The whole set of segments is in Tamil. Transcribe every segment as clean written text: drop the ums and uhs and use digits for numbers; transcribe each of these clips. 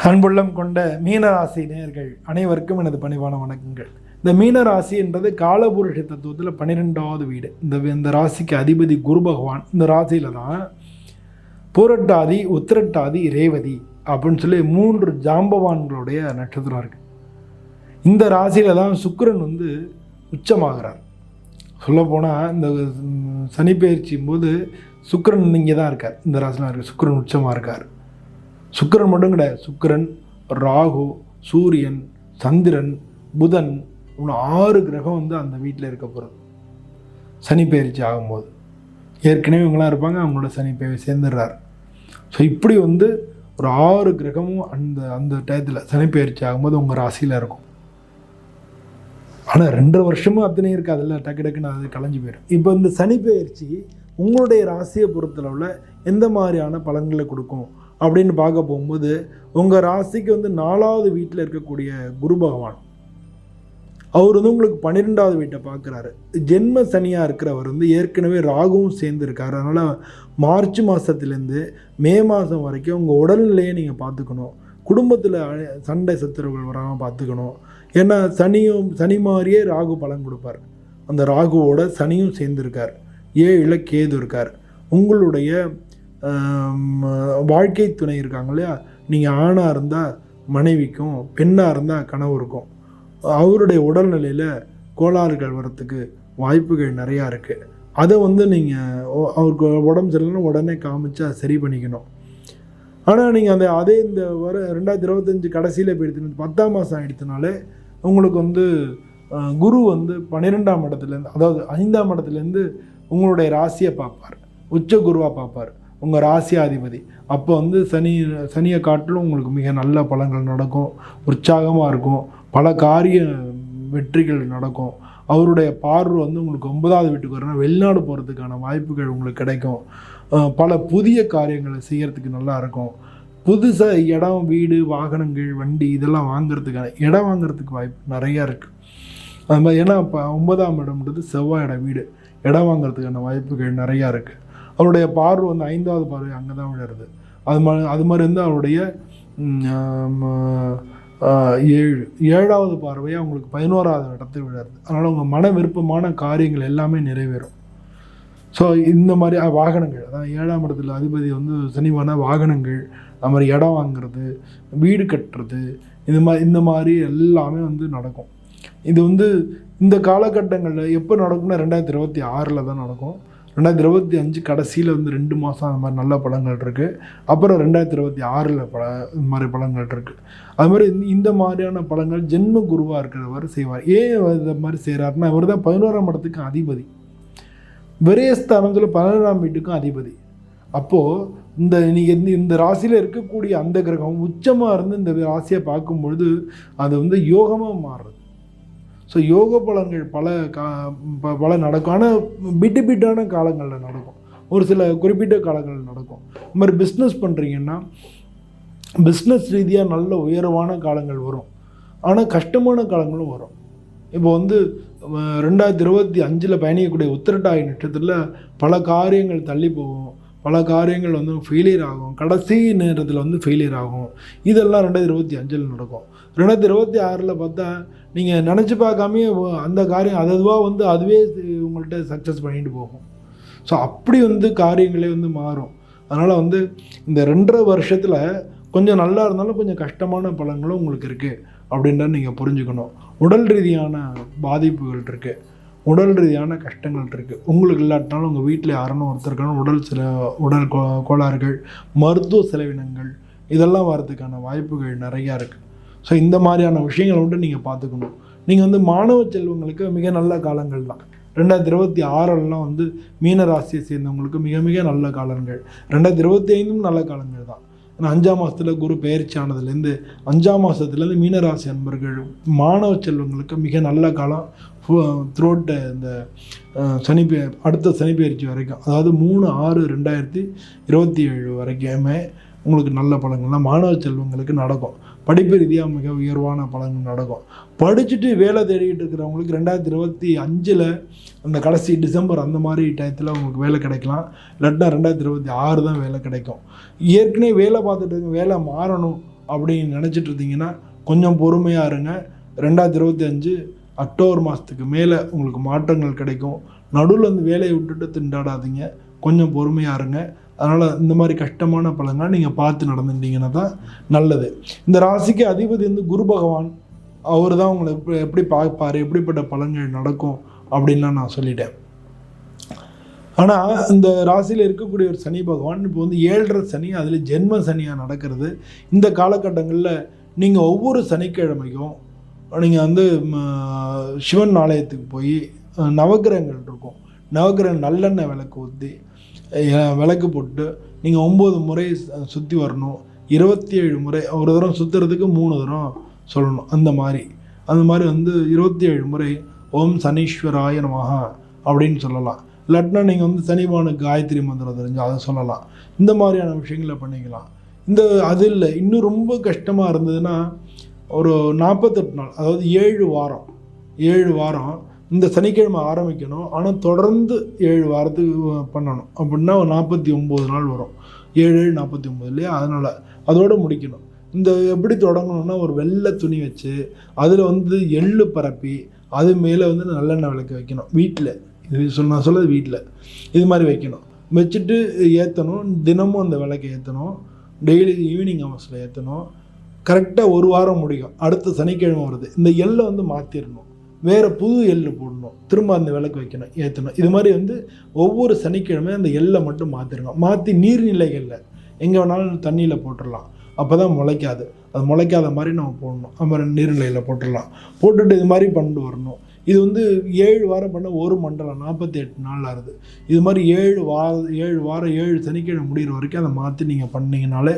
அன்புள்ளம் கொண்ட மீனராசி நேயர்கள் அனைவருக்கும் எனது பணிவான வணக்கங்கள். இந்த மீனராசி என்றது காலபுருஷ தத்துவத்தில் 12வது வீடு. இந்த ராசிக்கு அதிபதி குரு பகவான். இந்த ராசியில தான் பூரட்டாதி, உத்திரட்டாதி, ரேவதி அப்படின்னு சொல்லி 3 ஜாம்பவான்களுடைய நட்சத்திரம் இருக்கு. இந்த ராசியில தான் சுக்கிரன் உச்சமாகிறார். சொல்லப்போனால் இந்த சனி பயிற்சியும் போது சுக்கிரன் இங்கே தான் இருக்கார். இந்த ராசியில் இருக்க சுக்கிரன் உச்சமாக இருக்கார். சுக்கிரன் மட்டும் கிடையாது, சுக்கிரன், ராகு, சூரியன், சந்திரன், புதன், 6 கிரகம் அந்த வீட்டில் இருக்க போகிறது சனி பயிற்சி ஆகும்போது. ஏற்கனவே இவங்களாம் இருப்பாங்க, அவங்களோட சனி பயிற்சி சேர்ந்துடுறார். ஸோ இப்படி ஒரு 6 கிரகமும் அந்த டயத்தில் சனி பயிற்சி ஆகும்போது உங்கள் ராசியில் இருக்கும். ஆனால் 2 வருஷமும் அத்தனை இருக்காதுல்ல, டக்கு டக்குன்னு அது கலைஞ்சு போயிடும். இப்போ இந்த சனி பயிற்சி உங்களுடைய ராசியை பொறுத்தளவில் எந்த மாதிரியான பலன்களை கொடுக்கும் அப்படின்னு பார்க்க போகும்போது, உங்கள் ராசிக்கு 4வது வீட்டில் இருக்கக்கூடிய குரு பகவான் அவர் உங்களுக்கு 12வது வீட்டை பார்க்குறாரு. ஜென்ம சனியாக இருக்கிறவர் ஏற்கனவே ராகுவும் சேர்ந்துருக்காரு. அதனால் மார்ச் மாதத்துலேருந்து மே மாதம் வரைக்கும் உங்கள் உடல்நிலையை நீங்கள் பார்த்துக்கணும். குடும்பத்தில் சண்டை சச்சரவுகள் வராமல் பார்த்துக்கணும். ஏன்னா சனி மாதிரியே ராகு பலன் கொடுப்பார். அந்த ராகுவோட சனியும் சேர்ந்துருக்கார். 7ல் கேது இருக்கார். உங்களுடைய வாழ்க்கை துணை இருக்காங்க இல்லையா, நீங்கள் ஆணாக இருந்தால் மனைவிக்கும், பெண்ணாக இருந்தால் கணவருக்கும் அவருடைய உடல்நிலையில் கோளாறுகள் வரத்துக்கு வாய்ப்புகள் நிறையா இருக்குது. அதை நீங்கள் அவருக்கு உடம்பு சரியில்லைன்னா உடனே காமிச்சு அதை சரி பண்ணிக்கணும். ஆனால் நீங்கள் அதே இந்த 2025 கடைசியில் போயிடுத்து 10ஆம் மாதம் ஆகிடுத்தினாலே உங்களுக்கு குரு 12ஆம் இடத்துலேருந்து, அதாவது 5ஆம் இடத்துலேருந்து உங்களுடைய ராசியை பார்ப்பார். உச்ச குருவாக பார்ப்பார், உங்கள் ராசியாதிபதி. அப்போ சனியை காட்டிலும் உங்களுக்கு மிக நல்ல பலன்கள் நடக்கும். உற்சாகமாக இருக்கும். பல காரிய வெற்றிகள் நடக்கும். அவருடைய பார்வை உங்களுக்கு 9வது வீட்டுக்கு வரணும். வெளிநாடு போகிறதுக்கான வாய்ப்புகள் உங்களுக்கு கிடைக்கும். பல புதிய காரியங்களை செய்கிறதுக்கு நல்லா இருக்கும். புதுசாக இடம், வீடு, வாகனங்கள், வண்டி இதெல்லாம் இடம் வாங்கிறதுக்கு வாய்ப்பு நிறையா இருக்குது. அது மாதிரி ஏன்னா இப்போ 9ஆம் இடம்ன்றது செவ்வாயோட வீடு. இடம் வாங்கிறதுக்கான வாய்ப்புகள் நிறையா இருக்குது. அவருடைய பார்வை 5வது பார்வை அங்கே தான் விழுறது. அது மாதிரி அவருடைய 7வது பார்வையாக அவங்களுக்கு 11வது இடத்தை விழுறது. அதனால் உங்கள் மன விருப்பமான காரியங்கள் எல்லாமே நிறைவேறும். ஸோ இந்த மாதிரி வாகனங்கள், அதான் 7ஆம் இடத்துல அதிபதி சனிவான வாகனங்கள், அது மாதிரி இடம் வாங்கிறது, வீடு கட்டுறது, இந்த மாதிரி எல்லாமே நடக்கும். இது இந்த காலகட்டங்களில் எப்போ நடக்கும்னா 2026 தான் நடக்கும். 2025 கடைசியில் 2 மாதம் அந்த மாதிரி நல்ல பலன்கள் இருக்குது. அப்புறம் 2026 இது மாதிரி பலன்கள் இருக்குது. அது மாதிரி இந்த மாதிரியான பலன்கள் ஜென்ம குருவாக இருக்கிறவர் செய்வார். ஏன் இதை மாதிரி செய்கிறாருன்னா, இவர் தான் 11ஆம் இடத்துக்கு அதிபதி. விரயஸ்தானத்தில் 11ஆம் வீட்டுக்கும் அதிபதி. அப்போது நீங்கள் இந்த ராசியில் இருக்கக்கூடிய அந்த கிரகம் உச்சமாக இருந்து இந்த ராசியை பார்க்கும்பொழுது அது யோகமாக மாறுறது. ஸோ யோக பலன்கள் பல நடக்கும். ஆனால் பிட்டான காலங்களில் நடக்கும். ஒரு சில குறிப்பிட்ட காலங்களில் நடக்கும். இந்த மாதிரி பிஸ்னஸ் பண்ணுறீங்கன்னா பிஸ்னஸ் ரீதியாக நல்ல உயர்வான காலங்கள் வரும். ஆனால் கஷ்டமான காலங்களும் வரும். இப்போ 2025 பயணிக்கக்கூடிய உத்திரட்டாதி நட்சத்திரத்தில் பல காரியங்கள் தள்ளி போகும். பல காரியங்கள் ஃபெயிலியர் ஆகும். கடைசி நேரத்தில் ஃபெயிலியர் ஆகும். இதெல்லாம் 2025 நடக்கும். 2026 பார்த்தா நீங்கள் நினச்சி பார்க்காமே அந்த காரியம் அதுவாக அதுவே உங்கள்கிட்ட சக்ஸஸ் பண்ணிட்டு போகும். ஸோ அப்படி காரியங்களே மாறும். அதனால் இந்த 2.5 வருஷத்தில் கொஞ்சம் நல்லா இருந்தாலும் கொஞ்சம் கஷ்டமான பலன்களும் உங்களுக்கு இருக்குது அப்படின்றத நீங்கள் புரிஞ்சுக்கணும். உடல் ரீதியான பாதிப்புகள் இருக்குது, உடல் ரீதியான கஷ்டங்கள் இருக்குது. உங்களுக்கு இல்லாட்டினாலும் உங்கள் வீட்டில் யாருன்னு ஒருத்தருக்கான உடல் கோளாறுகள், மருத்துவ செலவினங்கள் இதெல்லாம் வரதுக்கான வாய்ப்புகள் நிறையா இருக்குது. ஸோ இந்த மாதிரியான விஷயங்களை நீங்கள் பார்த்துக்கணும். நீங்கள் மாணவ செல்வங்களுக்கு மிக நல்ல காலங்கள் தான். 2026 மீன ராசியை சேர்ந்தவங்களுக்கு மிக மிக நல்ல காலங்கள். 2025 நல்ல காலங்கள் தான். ஆனால் 5ஆம் மாதத்தில் குரு பயிற்சி ஆனதுலேருந்து 5ஆம் மாதத்துலேருந்து மீனராசி அன்பர்கள் மாணவ செல்வங்களுக்கு மிக நல்ல காலம். த்ரோட் இந்த அடுத்த சனி பயிற்சி வரைக்கும், அதாவது 3/6/2027 வரைக்குமே உங்களுக்கு நல்ல பலன்கள்லாம் மாணவ செல்வங்களுக்கு நடக்கும். படிப்பு ரீதியாக மிக உயர்வான பலன்கள் நடக்கும். படிச்சுட்டு வேலை தேடிக்கிட்டு இருக்கிறவங்களுக்கு 2025 அந்த கடைசி டிசம்பர் அந்த மாதிரி டயத்தில் உங்களுக்கு வேலை கிடைக்கலாம். இல்லாட்டினா 2026 தான் வேலை கிடைக்கும். ஏற்கனவே வேலை பார்த்துட்டு வேலை மாறணும் அப்படின்னு நினச்சிட்டு இருந்தீங்கன்னா கொஞ்சம் பொறுமையாக இருங்க. 2025 அக்டோபர் மாதத்துக்கு மேலே உங்களுக்கு மாற்றங்கள் கிடைக்கும். நடுவில் வந்து வேலையை விட்டுட்டு திண்டாடாதீங்க, கொஞ்சம் பொறுமையாக இருங்க. அதனால் இந்த மாதிரி கஷ்டமான பலன்கள் நீங்கள் பார்த்து நடந்துட்டீங்கன்னா தான் நல்லது. இந்த ராசிக்கு அதிபதி வந்து குரு பகவான், அவர் தான் உங்களை எப்படி பார்ப்பார், எப்படிப்பட்ட பலன்கள் நடக்கும் அப்படின்லாம் நான் சொல்லிட்டேன். ஆனால் இந்த ராசியில் இருக்கக்கூடிய ஒரு சனி பகவான் இப்போ வந்து 7.5 சனி, அதில் ஜென்ம சனியாக நடக்கிறது. இந்த காலகட்டங்களில் நீங்கள் ஒவ்வொரு சனிக்கிழமைக்கும் நீங்கள் வந்து சிவன் ஆலயத்துக்கு போய் நவக்கிரகங்கள் இருக்கும், நவக்கிரகம் நல்லெண்ணெய் விளக்கு ஊற்றி விளக்கு போட்டு நீங்கள் 9 முறை சுற்றி வரணும். 27 முறை ஒரு தரம் சுற்றுறதுக்கு 3 தரம் சொல்லணும். அந்த மாதிரி வந்து 27 முறை ஓம் சனீஸ்வராய நமஹ அப்படின்னு சொல்லலாம். இல்லாட்டினா நீங்கள் வந்து சனிபானுக்கு காயத்ரி மந்திரம் தெரிஞ்சு அதை சொல்லலாம். இந்த மாதிரியான விஷயங்களை பண்ணிக்கலாம். அது இல்லை, இன்னும் ரொம்ப கஷ்டமாக இருந்ததுன்னா ஒரு 48 நாள், அதாவது 7 வாரம் இந்த சனிக்கிழமை ஆரம்பிக்கணும். ஆனால் தொடர்ந்து 7 வாரத்துக்கு பண்ணணும். அப்படின்னா ஒரு 49 நாள் வரும். 7 49 இல்லையா? அதனால் அதோடு முடிக்கணும். எப்படி தொடங்கணும்னா ஒரு வெள்ளை துணி வச்சு அதில் வந்து எள்ளு பரப்பி அது மேலே வந்து நல்லெண்ணெய் விளக்கு வைக்கணும். வீட்டில் நான் சொல்கிறது வீட்டில் இது மாதிரி வைக்கணும். வச்சுட்டு ஏற்றணும். தினமும் அந்த விளக்கை ஏற்றணும். டெய்லி ஈவினிங் ஹவர்ஸில் ஏற்றணும். கரெக்டாக 1 வாரம் முடியும். அடுத்த சனிக்கிழமை வருது, இந்த எள்ளை வந்து மாற்றிடணும், வேறு புது எள்ளு போடணும், திரும்ப அந்த விளக்கு வைக்கணும், ஏற்றணும். இது மாதிரி வந்து ஒவ்வொரு சனிக்கிழமையும் அந்த எள்ளை மட்டும் மாற்றிடணும். மாற்றி நீர்நிலைகளில் எங்கே வேணாலும் தண்ணியில் போட்டுடலாம். அப்போ தான் முளைக்காது. அது முளைக்காத மாதிரி நம்ம போடணும். அது மாதிரி நீர்நிலையில் போட்டுடலாம். போட்டுட்டு இது மாதிரி பண்ணிட்டு வரணும். இது வந்து 7 வாரம் பண்ண ஒரு மண்டலம் 48 நாள் ஆகுது. இது மாதிரி 7 வாரம் 7 சனிக்கிழமை முடிகிற வரைக்கும் அதை மாற்றி நீங்கள் பண்ணிங்கனாலே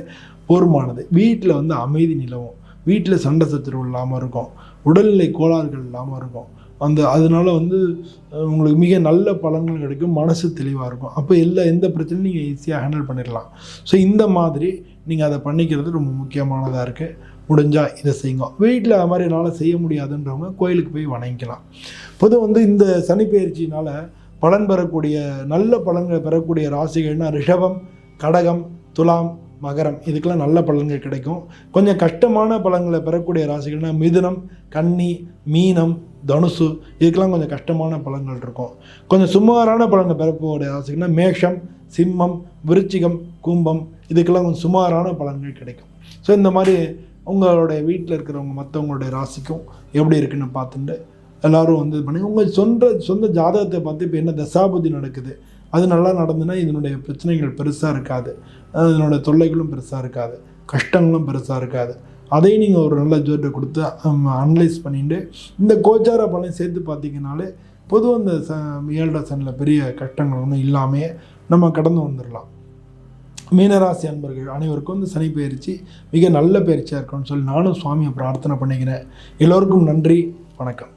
போதுமானது. வீட்டில் வந்து அமைதி நிலவும், வீட்டில் சண்டை சச்சரவு இல்லாமல் இருக்கும், உடல்நிலை கோளாறுகள் இல்லாமல் இருக்கும். அதனால வந்து உங்களுக்கு மிக நல்ல பலன்கள் கிடைக்கும், மனசு தெளிவாக இருக்கும். அப்போ எந்த பிரச்சனையும் நீங்கள் ஈஸியாக ஹேண்டில் பண்ணிடலாம். ஸோ இந்த மாதிரி நீங்கள் அதை பண்ணிக்கிறது ரொம்ப முக்கியமானதாக இருக்குது. முடிஞ்சால் இதை செய்யுங்க. வீட்டில் அது மாதிரி என்னால் செய்ய முடியாதுன்றவங்க கோயிலுக்கு போய் வணங்கிக்கலாம். பொதுவாக வந்து இந்த சனி பயிற்சினால் பலன் பெறக்கூடிய நல்ல பலன்களை பெறக்கூடிய ராசிகள்னால் ரிஷபம், கடகம், துலாம், மகரம், இதுக்கெல்லாம் நல்ல பலன்கள் கிடைக்கும். கொஞ்சம் கஷ்டமான பலன்களை பெறக்கூடிய ராசிகள்னால் மிதுனம், கன்னி, மீனம், தனுசு, இதுக்கெல்லாம் கொஞ்சம் கஷ்டமான பலன்கள் இருக்கும். கொஞ்சம் சுமாரான பலன்கள் பெறக்கூடிய ராசிகள்னால் மேஷம், சிம்மம், விருச்சிகம், கும்பம், இதுக்கெல்லாம் கொஞ்சம் சுமாரான பலன்கள் கிடைக்கும். ஸோ இந்த மாதிரி உங்களுடைய வீட்டில் இருக்கிறவங்க மற்றவங்களுடைய ராசிக்கும் எப்படி இருக்குன்னு பார்த்துட்டு எல்லோரும் வந்து பண்ணி உங்கள் சொந்த ஜாதகத்தை பார்த்து இப்போ என்ன தசாபுத்தி நடக்குது, அது நல்லா நடந்துன்னா இதனுடைய பிரச்சனைகள் பெருசாக இருக்காது, இதனுடைய தொல்லைகளும் பெருசாக இருக்காது, கஷ்டங்களும் பெருசாக இருக்காது. அதையும் நீங்கள் ஒரு நல்ல ஜோட்டை கொடுத்து அனலைஸ் பண்ணிட்டு இந்த கோச்சார பலன் சேர்த்து பார்த்தீங்கன்னாலே பொதுவாக இந்த 7.5 சனியில் பெரிய கஷ்டங்கள் ஒன்றும் இல்லாமையே நம்ம கடந்து வந்துடலாம். மீனராசி அன்பர்கள் அனைவருக்கும் இந்த சனி பயிற்சி மிக நல்ல பயிற்சியாக இருக்கணும்னு சொல்லி நானும் சுவாமியை பிரார்த்தனை பண்ணிக்கிறேன். எல்லோருக்கும் நன்றி, வணக்கம்.